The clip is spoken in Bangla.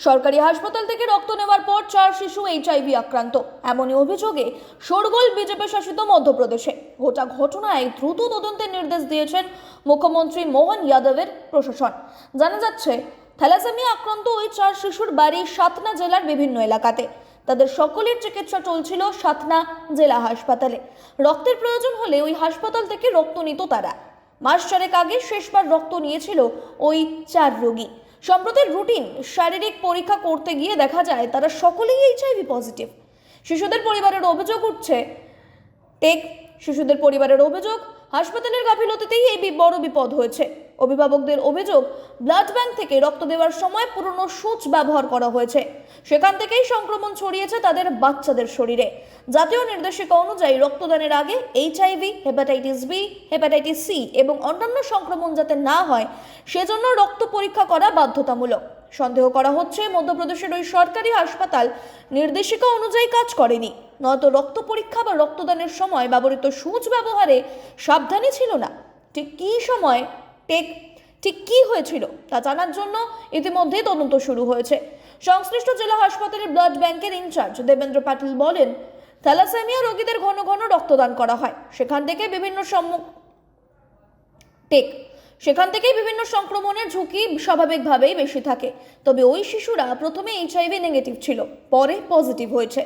সরকারি হাসপাতাল থেকে রক্ত নেওয়ার পর 4 শিশু এইচআইভি আক্রান্ত, এমনই অভিযোগে শোরগোল বিজেপি শাসিত মধ্যপ্রদেশে। গোটা ঘটনায় দ্রুত তদন্তের নির্দেশ দিয়েছেন মুখ্যমন্ত্রী মোহন যাদবের প্রশাসন। জানা যাচ্ছে, থ্যালাসেমিয়া আক্রান্ত ওই 4 শিশুর বাড়ি সাতনা জেলার বিভিন্ন এলাকাতে। তাদের সকলের চিকিৎসা চলছিল সাতনা জেলা হাসপাতালে। রক্তের প্রয়োজন হলে ওই হাসপাতাল থেকে রক্ত নিত তারা। মাস 4 আগে শেষবার রক্ত নিয়েছিল ওই 4 রোগী। সম্প্রতি রুটিন শারীরিক পরীক্ষা করতে গিয়ে দেখা যায় তারা সকলেই এইচআইভি পজিটিভ। শিশুদের পরিবারের অভিযোগ উঠছে শিশুদের পরিবারের অভিযোগ, হাসপাতালের গাফিলতিতেই এই বড় বিপদ হয়েছে। অভিভাবকদের অভিযোগ, ব্লাড ব্যাংক থেকে রক্ত দেওয়ার সময় পুরনো সূচ ব্যবহার করা হয়েছে। সেখান থেকেই সংক্রমণ ছড়িয়েছে তাদের বাচ্চাদের শরীরে। জাতীয় নির্দেশিকা অনুযায়ী রক্তদানের আগে HIV, hepatitis B, hepatitis C এবং অন্যান্য সংক্রমণ যাতে না হয় সেজন্য রক্ত পরীক্ষা করা বাধ্যতামূলক। সন্দেহ করা হচ্ছে মধ্যপ্রদেশের ওই সরকারি হাসপাতাল নির্দেশিকা অনুযায়ী কাজ করেনি, নয়তো রক্ত পরীক্ষা বা রক্তদানের সময় ব্যবহৃত সূচ ব্যবহারে সাবধানী ছিল না। ঠিক কি হয়েছিল তা জানার জন্য ইতিমধ্যে তদন্ত শুরু হয়েছে। সংশ্লিষ্ট জেলা হাসপাতালের ব্লাড ব্যাংকের ইনচার্জ দেবেন্দ্র পাটিল বলেন, থ্যালাসেমিয়া রোগীদের ঘন ঘন রক্তদান করা হয়। সেখান থেকেই বিভিন্ন সংক্রমণের ঝুঁকি স্বাভাবিকভাবেই বেশি থাকে। তবে ওই শিশুরা প্রথমে এইচআইভি নেগেটিভ ছিল, পরে পজিটিভ হয়েছে।